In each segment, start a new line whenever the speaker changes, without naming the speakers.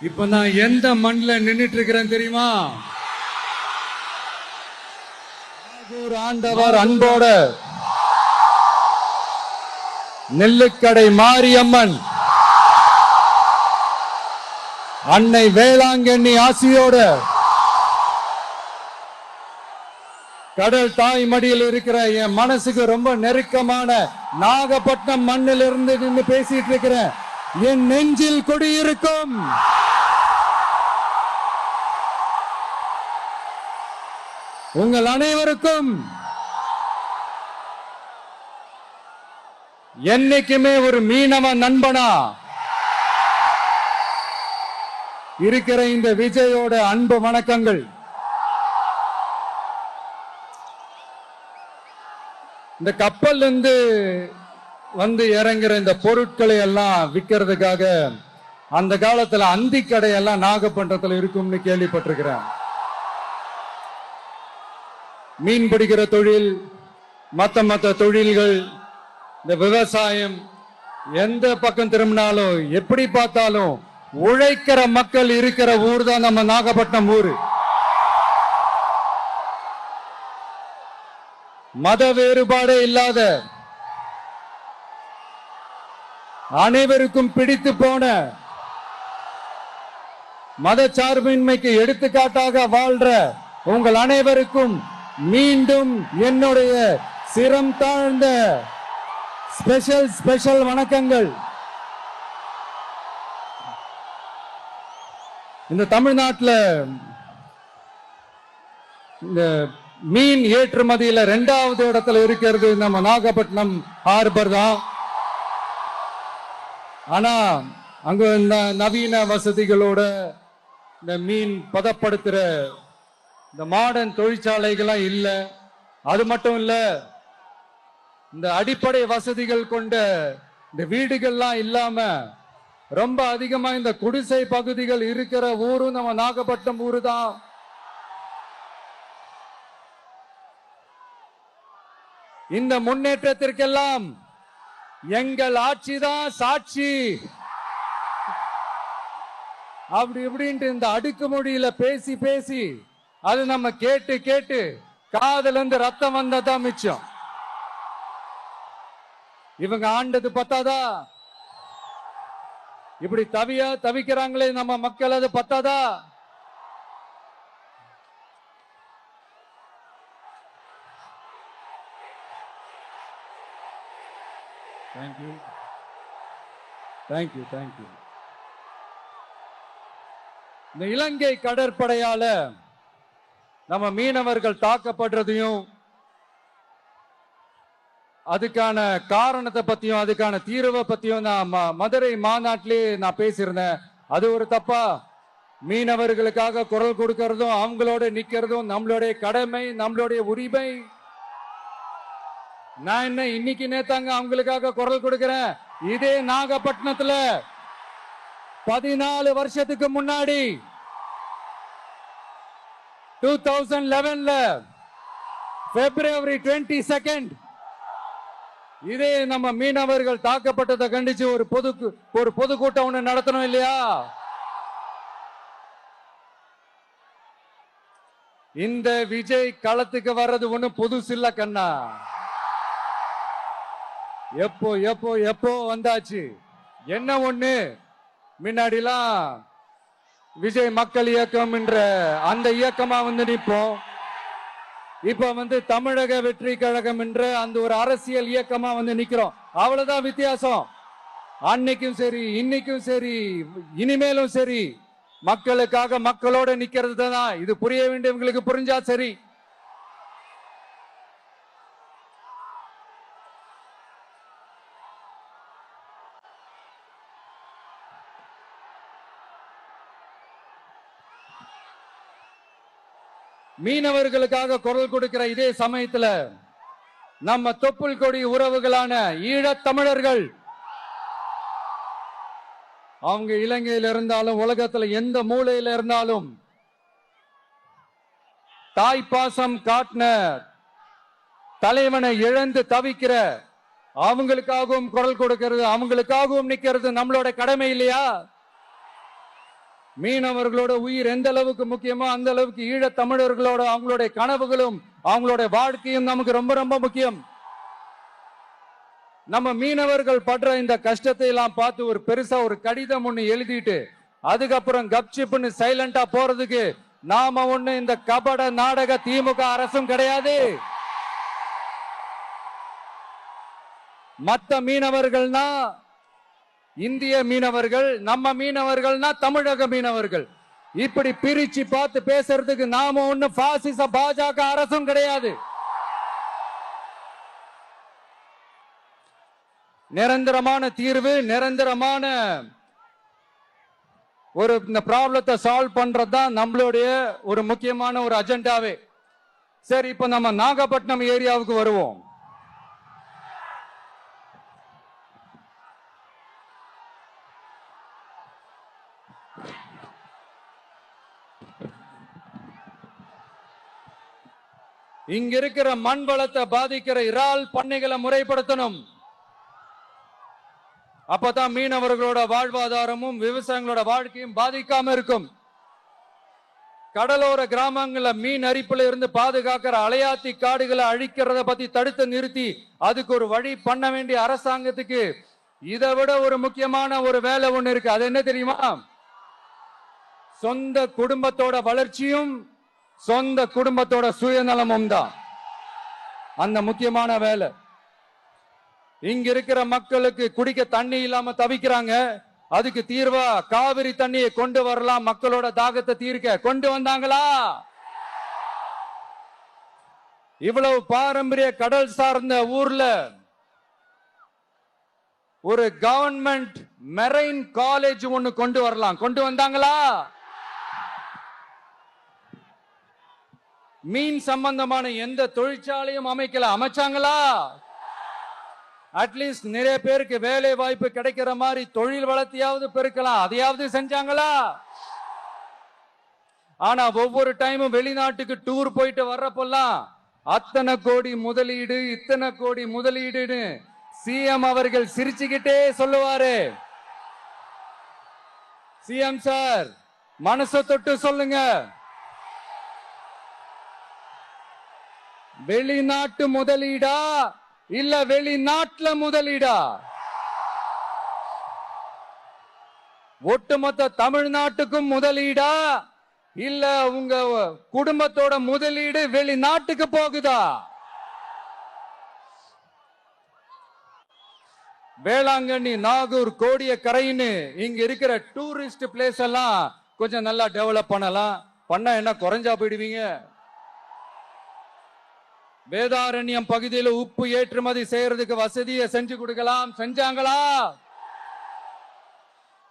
இப்ப நான் எந்த மண்ணில் நின்னுட்டு இருக்கிறேன் தெரியுமா? ஆண்டவர் அன்போட நெல்லுக்கடை மாரியம்மன் அன்னை வேளாங்கண்ணி ஆசியோட கடல் தாய் மடியில் இருக்கிற என் மனசுக்கு ரொம்ப நெருக்கமான நாகப்பட்டினம் மண்ணில் இருந்து நின்று பேசிட்டு இருக்கிறேன். என் நெஞ்சில் குடியிருக்கும் உங்கள் அனைவருக்கும் என்னைக்குமே ஒரு மீனவ நண்பனா இருக்கிற இந்த விஜயோட அன்பு வணக்கங்கள். இந்த கப்பல் இருந்து வந்து இறங்குற இந்த பொருட்களை எல்லாம் விற்கிறதுக்காக அந்த காலத்துல அந்தி கடையெல்லாம் நாகப்பட்டினத்துல இருக்கும்னு கேள்விப்பட்டிருக்கிறேன். மீன் பிடிக்கிற தொழில், மத்த தொழில்கள், இந்த விவசாயம், எந்த பக்கம் திரும்பினாலும் எப்படி பார்த்தாலும் உழைக்கிற மக்கள் இருக்கிற ஊர் தான் நம்ம நாகப்பட்டினம் ஊரு. மத வேறுபாடே இல்லாத அனைவருக்கும் பிடித்து போன மதச்சார்பின்மைக்கு எடுத்துக்காட்டாக வாழ்ற உங்கள் அனைவருக்கும் மீண்டும் என்னுடைய சிரம் தாழ்ந்த ஸ்பெஷல் வணக்கங்கள். இந்த தமிழ்நாட்டில் இந்த மீன் ஏற்றுமதியில 2வது இடத்துல இருக்கிறது நம்ம நாகப்பட்டினம் ஹார்பர் தான். ஆனா அங்க நவீன வசதிகளோட இந்த மீன் பதப்படுத்துற இந்த மாடர்ன் தொழிற்சாலைகள்லாம் இல்ல. அது மட்டும் இல்ல, இந்த அடிப்படை வசதிகள் கொண்ட இந்த வீடுகள்லாம் இல்லாம ரொம்ப அதிகமா இந்த குடிசை பகுதிகள் இருக்கிற ஊரும் நம்ம நாகப்பட்டினம் ஊரு தான். இந்த முன்னேற்றத்திற்கெல்லாம் எங்கள் ஆட்சிதான் சாட்சி. அப்படி இப்படின்ட்டு இந்த அடுக்குமொழியில பேசி பேசி அது நம்ம கேட்டு கேட்டு காதுல இருந்து ரத்தம் வந்ததான் மிச்சம். இவங்க ஆண்டது பத்தாதா? இப்படி தவிக்கிறாங்களே நம்ம மக்கள், அது பத்தாதா? தேங்க்யூ. இந்த இலங்கை கடற்படையால நம்ம மீனவர்கள் தாக்கப்படுறதையும் அதுக்கான காரணத்தை பத்தியும் அதுக்கான தீர்வை பத்தியும் நான் மதுரை மாநாட்டிலே நான் பேசியிருந்தேன். அது ஒரு தப்பா? மீனவர்களுக்காக குரல் கொடுக்கறதும் அவங்களோட நிக்கிறதும் நம்மளுடைய கடமை, நம்மளுடைய உரிமை. நான் என்ன இன்னைக்கு நேத்தாங்க அவங்களுக்காக குரல் கொடுக்கிறேன். இதே நாகப்பட்டினத்துல 14 வருஷத்துக்கு முன்னாடி 2011ல February 22 இதே நம்ம மீனவர்கள் தாக்கப்பட்டதை கண்டிச்சு ஒரு பொதுக்கூட்டம் ஒண்ணு நடத்தணும் இல்லையா? இந்த விஜய் களத்துக்கு வர்றது ஒண்ணு புதுசு இல்ல கண்ணா. எப்போ வந்தாச்சு. என்ன ஒண்ணு, முன்னாடிலாம் விஜய் மக்கள் இயக்கம் என்ற அந்த இயக்கமா வந்து நிற்போம். இப்ப தமிழக வெற்றி கழகம் என்ற அந்த ஒரு அரசியல் இயக்கமா வந்து நிக்கிறோம். அவ்வளவுதான் வித்தியாசம். அன்னைக்கும் சரி, இன்னைக்கும் சரி, இனிமேலும் சரி, மக்களுக்காக மக்களோட நிக்கிறது தான். இது புரிய வேண்டியவங்களுக்கு புரிஞ்சா சரி. மீனவர்களுக்காக குரல் கொடுக்கிற இதே சமயத்துல நம்ம தொப்புள் கொடி உறவுகளான ஈழத் தமிழர்கள், அவங்க இலங்கையில் இருந்தாலும் உலகத்துல எந்த மூலையில இருந்தாலும் தாய்ப்பாசம் காட்டின தலைவனை இழந்து தவிக்கிற அவங்களுக்காகவும் குரல் கொடுக்கிறது, அவங்களுக்காகவும் நிக்கிறது நம்மளோட கடமை இல்லையா? மீனவர்களோட உயிர் எந்த அளவுக்கு முக்கியமோ அந்த அளவுக்கு ஈழத் தமிழர்களோட அவங்களுடைய கனவுகளும் அவங்களுடைய வாழ்க்கையும் நமக்கு ரொம்ப ரொம்ப முக்கியம். நம்ம மீனவர்கள் படுற இந்த கஷ்டத்தை எல்லாம் பார்த்து ஒரு பெருசா ஒரு கடிதம் ஒண்ணு எழுதிட்டு அதுக்கப்புறம் கப்சிப்னு சைலண்டா போறதுக்கு நாம ஒண்ணு இந்த கபட நாடக திமுக அரசும் கிடையாது. மத்த மீனவர்கள்னா இந்திய மீனவர்கள், நம்ம மீனவர்கள்னா தமிழக மீனவர்கள். இப்படி பிரிச்சு பார்த்து பேசுறதுக்கு நாம ஒண்ணு பாசிச பாஜக அரசும் கிடையாது. நிரந்தரமான தீர்வு, நிரந்தரமான ஒரு இந்த ப்ராப்ளத்தை சால்வ் பண்றதுதான் நம்மளுடைய ஒரு முக்கியமான ஒரு அஜெண்டாவே. சரி, இப்ப நம்ம நாகப்பட்டினம் ஏரியாவுக்கு வருவோம். இங்க இருக்கிற மண் வளத்தை பாதிக்கிற இறால் பண்ணைகளை முறைப்படுத்தணும். அப்பதான் மீனவர்களோட வாழ்வாதாரமும் விவசாயிகளோட வாழ்க்கையும் பாதிக்காம இருக்கும். கடலோர கிராமங்கள மீன் அரிப்புல இருந்து பாதுகாக்கிற அலையாத்தி காடுகளை அழிக்கிறத பத்தி தடுத்து நிறுத்தி அதுக்கு ஒரு வழி பண்ண வேண்டிய அரசாங்கத்துக்கு இதை விட ஒரு முக்கியமான ஒரு வேலை ஒண்ணு இருக்கு. அது என்ன தெரியுமா? சொந்த குடும்பத்தோட வளர்ச்சியும் சொந்த குடும்பத்தோட சுயநலமும் தான் அந்த முக்கியமான வேலை. இங்க இருக்கிற மக்களுக்கு குடிக்க தண்ணி இல்லாம தவிக்கிறாங்க. அதுக்கு தீர்வா காவிரி தண்ணியை கொண்டு வரலாம், மக்களோட தாகத்தை தீர்க்க. கொண்டு வந்தாங்களா? இவ்வளவு பாரம்பரிய கடல் சார்ந்த ஊர்ல ஒரு கவர்மெண்ட் மெரைன் காலேஜ் ஒண்ணு கொண்டு வரலாம். கொண்டு வந்தாங்களா? மீன் சம்பந்தமான எந்த தொழிற்சாலையும் அமைக்கல. அமைச்சாங்களா? அட்லீஸ்ட் நிறைய பேருக்கு வேலை வாய்ப்பு கிடைக்கிற மாதிரி தொழில் வளர்த்தியாவது பெருக்கலாம். அதையாவது செஞ்சாங்களா? ஆனா ஒவ்வொரு டைமும் வெளிநாட்டுக்கு டூர் போயிட்டு வர்றப்பெல்லாம் அத்தனை கோடி முதலீடு, இத்தனை கோடி முதலீடுன்னு சிஎம் அவர்கள் சிரிச்சுக்கிட்டே சொல்லுவாரு. சிஎம் சார், மனசை தொட்டு சொல்லுங்க, வெளிநாட்டு முதலீடா இல்ல வெளிநாட்டுல முதலீடா? ஒட்டுமொத்த தமிழ்நாட்டுக்கும் முதலீடா இல்ல உங்க குடும்பத்தோட முதலீடு வெளிநாட்டுக்கு போகுதா? வேளாங்கண்ணி, நாகூர், கோடியக்கரைன்னு இங்க இருக்கிற டூரிஸ்ட் பிளேஸ் எல்லாம் கொஞ்சம் நல்லா டெவலப் பண்ணலாம். பண்ணா என்ன குறைஞ்சா போயிடுவீங்க? வேதாரண்யம் பகுதியில் உப்பு ஏற்றுமதி செய்யறதுக்கு வசதியை செஞ்சு கொடுக்கலாம். செஞ்சாங்களா?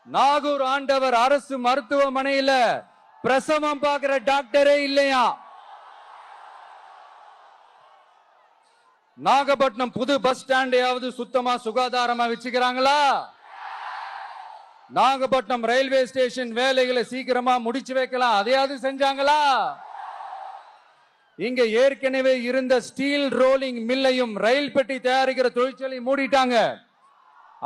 நாகூர் ஆண்டவர் அரசு மருத்துவமனையில பிரசவம் பார்க்கிற டாக்டரே இல்லையா? நாகப்பட்டினம் புது பஸ் ஸ்டாண்டையாவது சுத்தமா சுகாதாரமா வச்சுக்கிறாங்களா? நாகப்பட்டினம் ரயில்வே ஸ்டேஷன் வேலைகளை சீக்கிரமா முடிச்சு வைக்கலாம். அதையாவது செஞ்சாங்களா? இங்க ஏற்கனவே இருந்த ஸ்டீல் ரோலிங் மில்லையும் ரயில் பெட்டி தயாரிக்கிற தொழிற்சாலை மூடிட்டாங்க.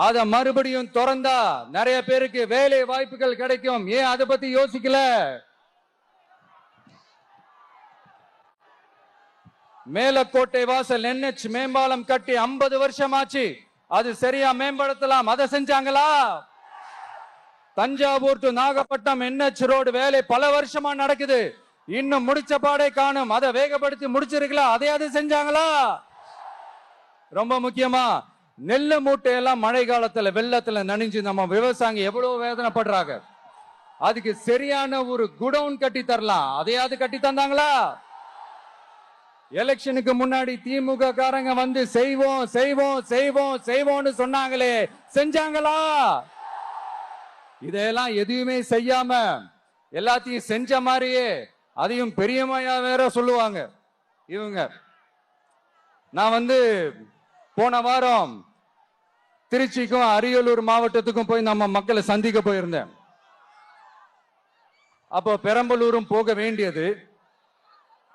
அத மறுபடியும் திறந்தா நிறைய பேருக்கு வேலை வாய்ப்புகள் கிடைக்கும். ஏன் அதை பத்தி யோசிக்கல? மேலக்கோட்டை வாசல் NH மேம்பாலம் கட்டி 50 வருஷம் ஆச்சு. அது சரியா மேம்படுத்தலாம். அதை செஞ்சாங்களா? Thanjavur to Nagapattinam NH road வேலை பல வருஷமா நடக்குது. இன்னும் முடிச்ச பாடே காணும். அதை வேகப்படுத்தி முடிச்சிருக்கலாம். அதையாவது செஞ்சாங்களா? ரொம்ப முக்கியமா நெல்லு மூட்டையெல்லாம் மழை காலத்துல வெள்ளத்துல நனைஞ்சு நம்ம விவசாயிங்க எவ்வளவு வேதனைப்படுறாங்க. அதுக்கு சரியான ஒரு குடவுன் கட்டி தரலாம். அதையாவது கட்டி தந்தாங்களா? எலெக்ஷனுக்கு முன்னாடி திமுக காரங்க வந்து செய்வோம் செய்வோம் செய்வோம் செய்வோம்னு சொன்னாங்களே, செஞ்சாங்களா? இதெல்லாம் எதுவுமே செய்யாம எல்லாத்தையும் செஞ்ச மாதிரியே அதையும் பெரியமையா வேற சொல்லுவாங்க இவங்க. நான் வந்து போன வாரம் திருச்சிக்கும் அரியலூர் மாவட்டத்துக்கும் போய் நம்ம மக்களை சந்திக்க போயிருந்தேன். அப்போ பெரம்பலூரும் போக வேண்டியது.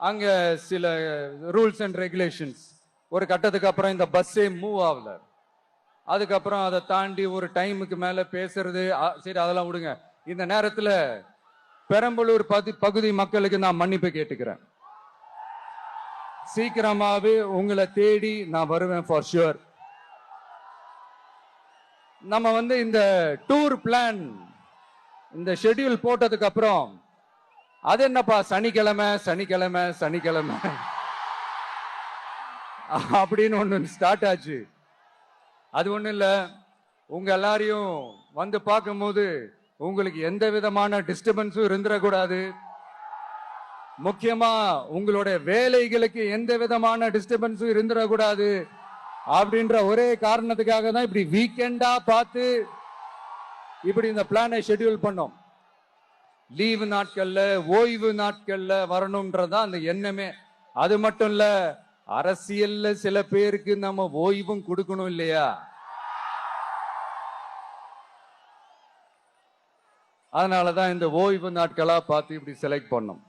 அங்க சில ரூல்ஸ் அண்ட் ரெகுலேஷன்ஸ் ஒரு கட்டத்துக்கு அப்புறம் இந்த பஸ்ஸே மூவ் ஆகல. அதுக்கப்புறம் அதை தாண்டி ஒரு டைமுக்கு மேல பேசுறது, சரி அதெல்லாம் விடுங்க. இந்த நேரத்துல பெரம்பலூர் பகுதி மக்களுக்கு நான் மன்னிப்பு கேட்டுக்கிறேன். சீக்கிரமாவே உங்களை தேடி நான் வருவேன் ஃபார் ஷுர். நம்ம இந்த டூர் பிளான் இந்த ஷெட்யூல் போட்டதுக்கு அப்புறம் அது என்னப்பா சனிக்கிழமை சனிக்கிழமை சனிக்கிழமை அப்படின்னு ஒண்ணு ஸ்டார்ட் ஆச்சு. அது ஒண்ணு இல்ல, உங்க எல்லாரையும் பார்க்கும்போது உங்களுக்கு எந்த விதமான டிஸ்டர்பன்ஸும் இருந்துடக்கூடாது. முக்கியமா உங்களுடைய வேலைகளுக்கு எந்த விதமான டிஸ்டர்பன்ஸும் இருந்துடக்கூடாது அப்படின்ற ஒரே காரணத்துக்காக தான் இப்படி வீக்கெண்டா பார்த்து இப்படி இந்த பிளானை ஷெட்யூல் பண்ணோம். லீவு நாட்கள்ல ஓய்வு நாட்கள்ல வரணும்ன்றதா அந்த எண்ணமே. அது மட்டும் இல்ல, அரசியல்ல சில பேருக்கு நம்ம ஓய்வும் கொடுக்கணும் இல்லையா? அதனாலதான் இந்த ஓய்வு நாட்களா பார்த்து இப்படி செலக்ட் பண்ணோம்.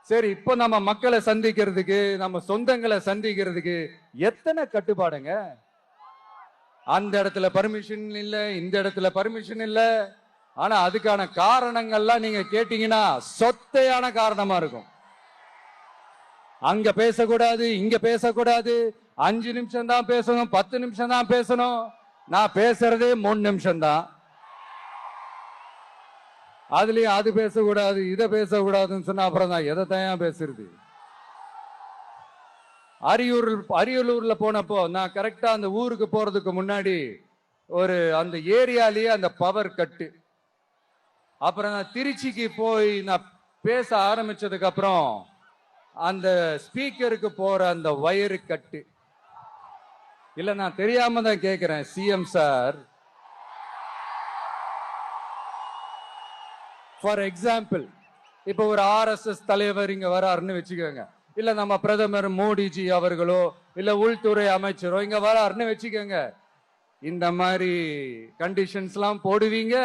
சரி, இப்போ நம்ம மக்களை சந்திக்கிறதுக்கு, நம்ம சொந்தங்களை சந்திக்கிறதுக்கு எத்தனை கட்டுப்பாடுங்க. அந்த இடத்துல பர்மிஷன் இல்ல, இந்த இடத்துல பர்மிஷன் இல்ல. ஆனா அதுக்கான காரணங்கள்லாம் நீங்க கேட்டீங்கன்னா சொத்தையான காரணமா இருக்கும். அங்க பேசக்கூடாது, இங்க பேசக்கூடாது, 5 நிமிஷம் தான் பேசணும், 10 நிமிஷம் தான் பேசணும். நான் பேசுறதே 3 நிமிஷம் தான். அதுலயும் அது பேசக்கூடாது, இதை பேசக்கூடாதுன்னு சொன்னா அப்புறம் தான் எதை தான் பேசுறது. அரியலூர்ல போனப்போ நான் கரெக்டா அந்த ஊருக்கு போறதுக்கு முன்னாடி அந்த ஏரியாலேயே அந்த பவர் கட்டு. அப்புறம் நான் திருச்சிக்கு போய் நான் பேச ஆரம்பிச்சதுக்கு அப்புறம் அந்த ஸ்பீக்கருக்கு போற அந்த வயரு கட்டு. இல்ல, நான் தெரியாம தான் கேட்கிறேன் சிஎம் சார். ஃபார் எக்ஸாம்பிள், இப்ப ஒரு RSS தலைவர் இங்க வராருன்னு வச்சுக்கோங்க, இல்ல நம்ம பிரதமர் மோடிஜி அவர்களோ இல்ல உள்துறை அமைச்சரோ இங்க வராருன்னு வச்சுக்கோங்க. இந்த மாதிரி கண்டிஷன்ஸ் எல்லாம் போடுவீங்க,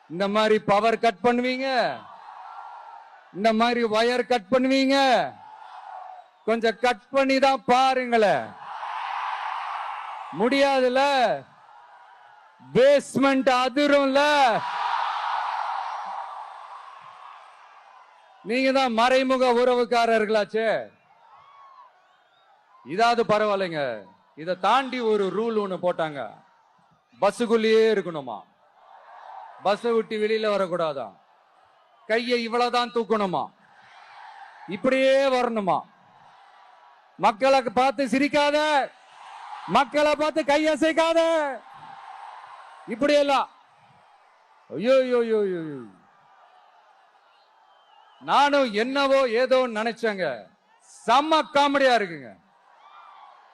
இந்த மாதிரி பவர் கட் பண்ணுவீங்க, இந்த மாதிரி வயர் கட் பண்ணுவீங்க. கொஞ்சம் கட் பண்ணி தான் பாருங்களேன். முடியாதுல, பேஸ்மெண்ட் அதிரும்ல. நீங்க தான் மறைமுக உறவுக்காரர்களாச்சே. இதாவது பரவாயில்லைங்க. இதை தாண்டி ஒரு ரூல் ஒண்ணு போட்டாங்க, பஸ்ஸுக்குள்ளேயே இருக்கணுமா, பஸ் விட்டு வெளியில வரக்கூடாதான், கையை இவ்வளவுதான் தூக்கணுமா, இப்படியே வரணுமா. மக்களை பார்த்து சிரிக்காத, மக்களை பார்த்து கையசைக்காத, இப்படி எல்லாம். ஐயோ, நானும் என்னவோ ஏதோ நினைச்சேங்க. செம்ம காமெடியா இருக்குங்க.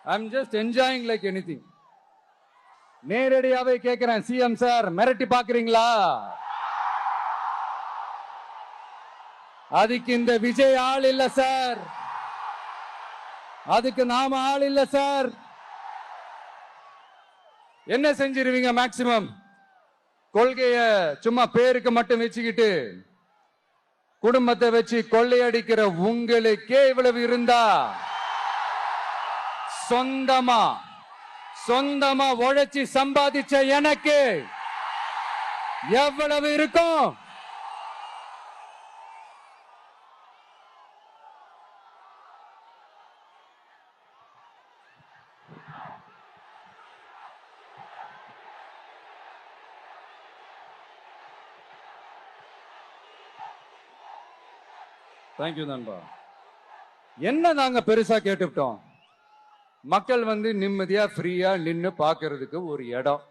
I am just enjoying like anything. நேரடியாவே கேட்கிறேன், சிஎம் சார் மிரட்டி பாக்குறீங்களா? அதுக்கு இந்த விஜய் ஆள் இல்ல சார், அதுக்கு நாம ஆள் இல்ல சார். என்ன செஞ்சிருவீங்க? மேக்சிமம் கொள்கைய சும்மா பேருக்கு மட்டும் வச்சுக்கிட்டு குடும்பத்தை வச்சு கொள்ளையடிக்கிற உங்களுக்கே இவ்வளவு இருந்தா, சொந்தமா உழைச்சி சம்பாதிச்ச எனக்கு எவ்வளவு இருக்கும்? தேங்க்யூ நண்பா. என்ன நாங்க பெருசா கேட்டுவிட்டோம்? மக்கள் நிம்மதியா ஃப்ரீயா நின்று பார்க்கறதுக்கு ஒரு இடம்,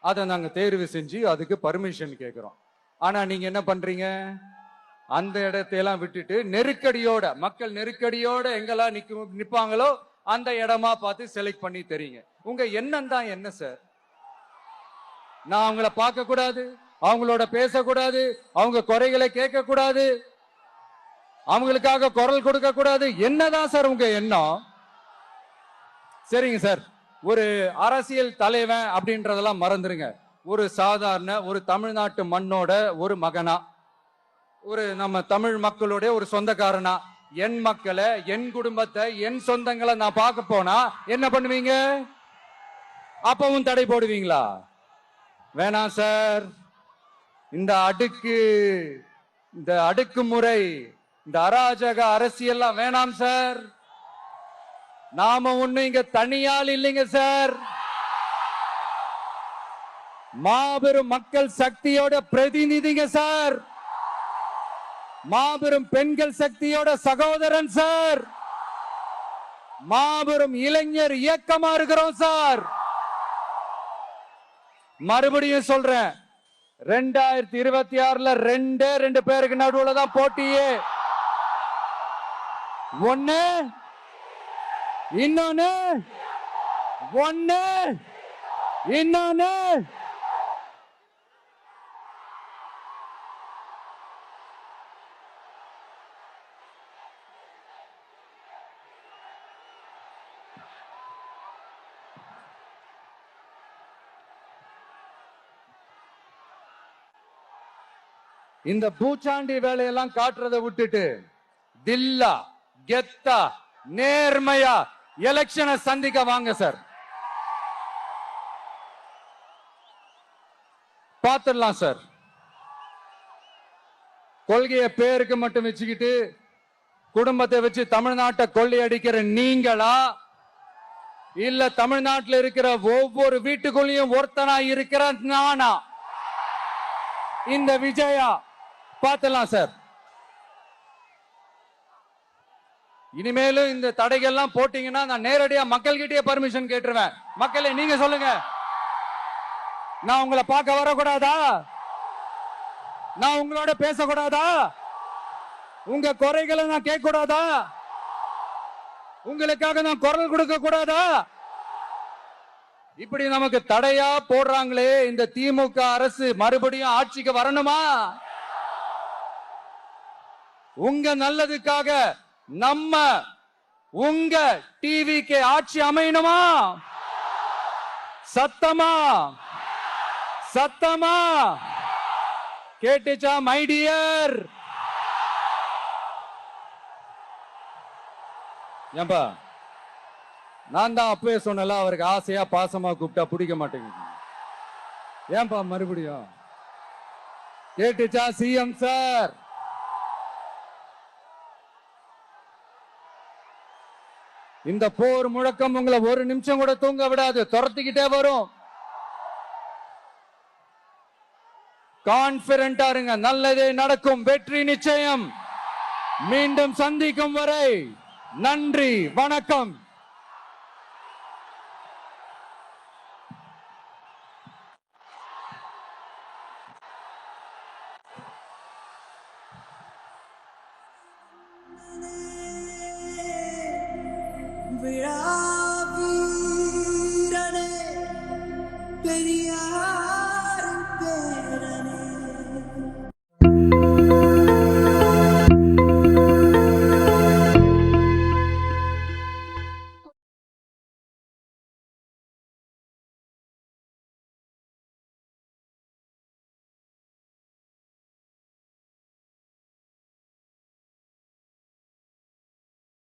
அதை நாங்க தேர்வு செஞ்சு அதுக்கு பர்மிஷன் கேட்கிறோம். ஆனா நீங்க என்ன பண்றீங்க? அந்த இடத்தையெல்லாம் விட்டுட்டு நெருக்கடியோட, மக்கள் நெருக்கடியோட எங்கெல்லாம் நிப்பாங்களோ அந்த இடமா பார்த்து செலக்ட் பண்ணி தெரியுங்க. உங்க எண்ணம் தான் என்ன சார்? நான் அவங்கள பார்க்க கூடாது, அவங்களோட பேசக்கூடாது, அவங்க குறைகளை கேட்க கூடாது, அவங்களுக்காக குரல் கொடுக்க கூடாது, என்னதான் சார் உங்க எண்ணம்? சரிங்க சார், ஒரு அரசியல் தலைவன் அப்படின்றதெல்லாம் மறந்துருங்க. ஒரு சாதாரண ஒரு தமிழ்நாட்டு மண்ணோட ஒரு மகனா, ஒரு நம்ம தமிழ் மக்களுடைய ஒரு சொந்தக்காரனா, என் மக்களை, என் குடும்பத்தை, என் சொந்தங்களை நான் பார்க்க போனா என்ன பண்ணுவீங்க? அப்பவும் தடை போடுவீங்களா? வேணாம் சார், இந்த அடுக்குமுறை, இந்த அராஜக அரசியல்லாம் வேணாம் சார். நாம ஒண்ணு இங்க தனியால் இல்லைங்க சார். மாபெரும் மக்கள் சக்தியோட பிரதிநிதிங்க சார். மாபெரும் பெண்கள் சக்தியோட சகோதரன் சார். மாபெரும் இளைஞர் இயக்கமா இருக்கிறோம் சார். மறுபடியும் சொல்றேன், 2026ல ரெண்டு பேருக்கு நடுவுல தான் போட்டியே. ஒண்ணு இன்னொன்னு இந்த பூச்சாண்டி வேலையெல்லாம் காட்டுறதை விட்டுட்டு தில்லா கெத்தா நேர்மையா எலெக்ஷனை சந்திக்க வாங்க சார். பார்த்துடலாம் சார். கொள்கையை பேருக்கு மட்டும் வச்சுக்கிட்டு குடும்பத்தை வச்சு தமிழ்நாட்டை கொள்ளையடிக்கிற நீங்களா, இல்ல தமிழ்நாட்டில் இருக்கிற ஒவ்வொரு வீட்டுக்குள்ளேயும் ஒருத்தனா இருக்கிற நானா, இந்த விஜயா? பார்த்துடலாம் சார். இனிமேலும் இந்த தடைகள்லாம் போட்டீங்கன்னா நான் நேரடியா மக்கள்கிட்டயே பர்மிஷன் கேட்டுருவேன். மக்களே நீங்க சொல்லுங்க, நான் உங்களை பார்க்க வரக்கூடாதா? நான் உங்களோட பேசக்கூடாதா? உங்க குறைகளை நான் கேட்க கூடாதா? உங்களுக்காக நான் குரல் கொடுக்க கூடாதா? இப்படி நமக்கு தடையா போடுறாங்களே, இந்த திமுக அரசு மறுபடியும் ஆட்சிக்கு வரணுமா? உங்க நல்லதுக்காக நம்ம உங்க டிவிக்கு ஆட்சி அமையணுமா? சத்தமா கேட்டுச்சா மை டியர்? ஏன்பா, நான் தான் அப்பவே சொன்னல, அவருக்கு ஆசையா பாசமா கூப்பிட்டா பிடிக்க மாட்டேங்குது. ஏன்பா மறுபடியும்? கேட்டுச்சா சிஎம் சார்? இந்த போர் முழக்கம் உங்களை ஒரு நிமிஷம் கூட தூங்க விடாது, துரத்திக்கிட்டே வரும். கான்பிடண்டா இருங்க, நல்லதே நடக்கும், வெற்றி நிச்சயம். மீண்டும் சந்திக்கும் வரை நன்றி, வணக்கம்.
விழா